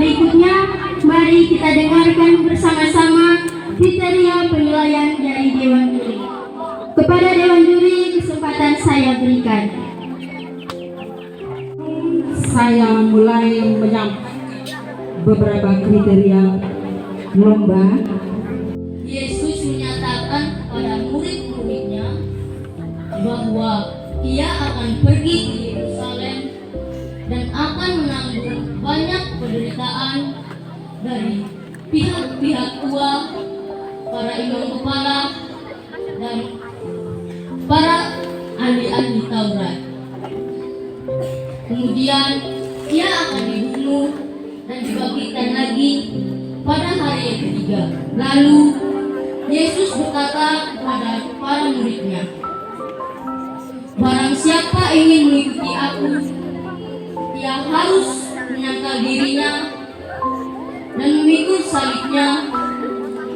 berikutnya, mari kita dengarkan bersama-sama kriteria penilaian dari Dewan Juri. Kepada Dewan Juri, kesempatan saya berikan. Saya mulai menyampaikan beberapa kriteria lomba. Yesus menyatakan kepada murid-muridnya bahwa Ia akan pergi ke Yerusalem dan akan menanggung banyak penderitaan dari pihak-pihak tua, para imam kepala, dan para ahli-ahli Taurat. Kemudian Ia akan dibunuh dan dibangkitkan lagi pada hari yang ketiga. Lalu Yesus berkata kepada para muridnya, "Barang siapa ingin mengikuti Aku, ia harus menyangkal dirinya dan memikul salibnya,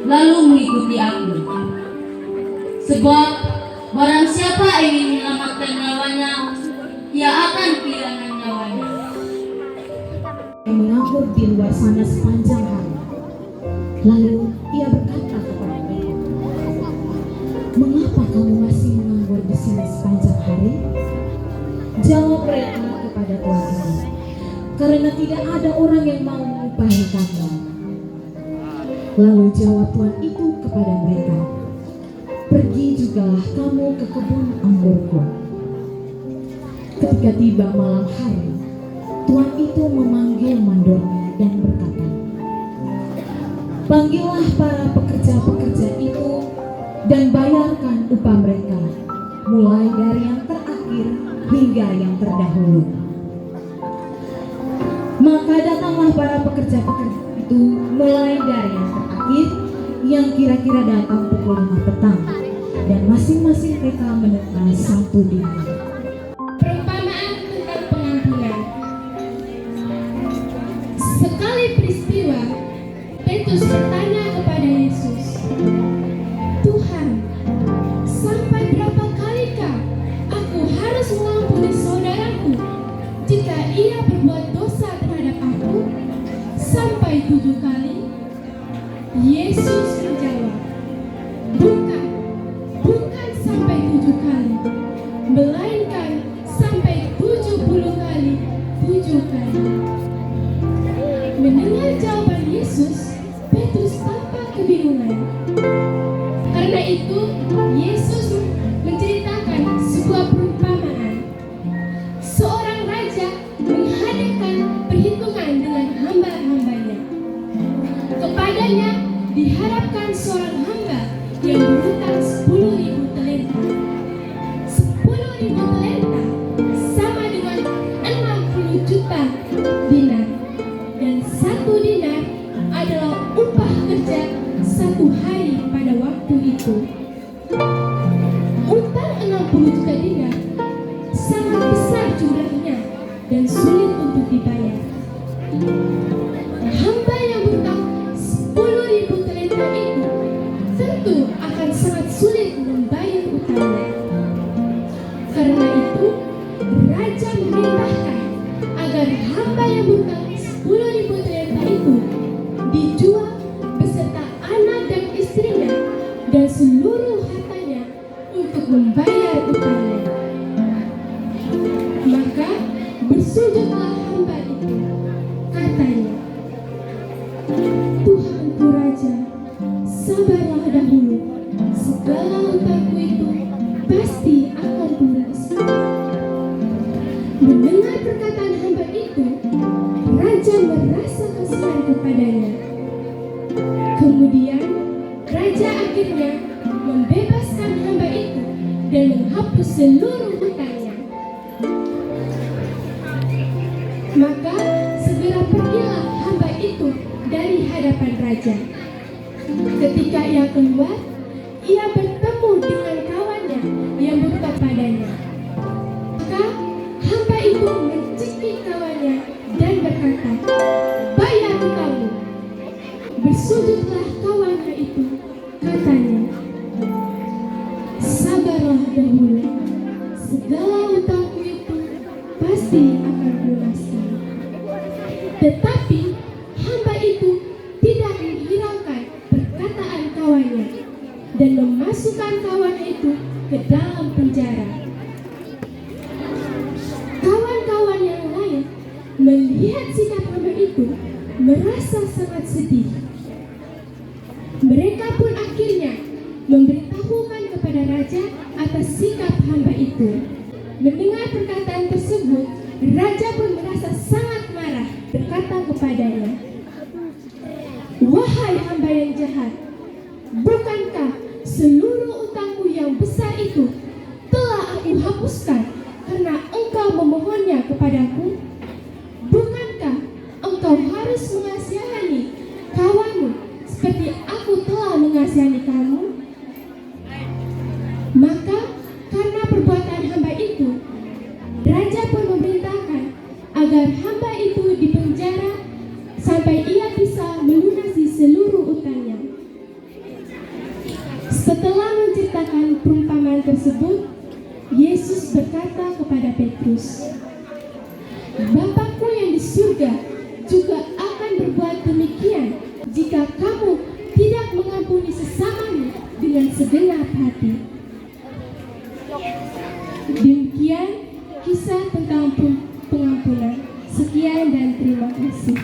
lalu mengikuti Aku. Sebab barang siapa ingin menyelamatkan nyawanya, ia akan kehilangan nyawanya." Yang menganggur di luar sana sepanjang hari. Lalu ia berkata kepada mereka, "Mengapa kamu masih menganggur di sini sepanjang hari?" Jawab mereka kepada Tuhan itu, "Karena tidak ada orang yang mau mengupahi kami." Lalu jawab Tuhan itu kepada mereka, "Pergi jugalah kamu ke kebun anggurku." Ketika tiba malam hari, Tuhan itu memanggil mandornya dan berkata, "Panggillah para pekerja-pekerja itu dan bayarkan upah mereka, mulai dari yang terakhir hingga yang terdahulu." Maka datanglah para pekerja-pekerja itu mulai dari yang terakhir, yang kira-kira datang pukul 5 petang, dan masing-masing mereka menerima 1 dinar. Perumpamaan tentang pengampunan. Sekali peristiwa, Petrus bertanya kepada Yesus, "Tuhan, sampai berapa kalikah aku harus mengampuni saudaraku jika ia berbuat dosa terhadap aku? Sampai 7 kali?" Yesus menjawab, Bukan sampai 7 kali, melainkan sampai 70 kali 7 kali. Mendengar jawaban Yesus, Petrus tampak kebingungan. Karena itu, Yesus menceritakan sebuah perumpamaan. Seorang raja mengadakan perhitungan dengan hamba-hambanya. Kepadanya diharapkan seorang hamba yang berhutang 10.000 talenta. 10.000 talenta sama dengan 60 juta dinar. Dan 1 dinar adalah upah kerja 1 hari pada waktu itu. Utang 60 juta dinar sangat besar jumlahnya dan sulit untuk dibayar. Hamba yang berhutang 10.000 talenta itu tentu akan sangat sulit membayar utangnya. Karena itu, raja memerintahkan agar hamba yang berhutang 10.000 talenta itu dijual beserta anak dan istrinya dan seluruh hartanya untuk membayar utangnya. Maka bersujudlah hamba itu, katanya, "Tuhanku Raja, sabarlah dahulu, segala hutangku itu pasti akan lunas." Mendengar perkataan hamba itu, raja merasa kasihan kepadanya. Kemudian raja akhirnya membebaskan hamba itu dan menghapus seluruh hutangnya. Maka segera pergilah hamba itu dari hadapan raja. Ketika ia keluar, ia bertemu dengan kawannya yang berhutang padanya. Maka hamba itu mencekik kawannya dan berkata, "Bayar hutangmu." Bersujudlah kawannya itu, katanya, "Sabarlah dahulu, segala hutangku itu pasti akan lunasi." Tetapi kawannya dan memasukkan kawannya itu ke dalam penjara. Kawan-kawan yang lain melihat sikap hamba itu merasa sangat sedih. Mereka pun akhirnya memberitahukan kepada raja atas sikap hamba itu. Mendengar perkataan tersebut, raja pun merasa sangat marah, berkata kepadanya, "Wahai hamba yang jahat, bukankah seluruh utangmu yang besar itu telah aku hapuskan karena engkau memohonnya kepadaku? Bukankah engkau harus mengasihani kawanmu seperti aku telah mengasihani kamu?" Maka karena perbuatan hamba itu, raja pun memerintahkan agar hamba itu dipenjara sampai ia bisa melunasi seluruh utangnya. Setelah menceritakan perumpamaan tersebut, Yesus berkata kepada Petrus, "Bapakku yang di surga juga akan berbuat demikian jika kamu tidak mengampuni sesamamu dengan segenap hati." Demikian kisah tentang pengampunan. Sekian dan terima kasih.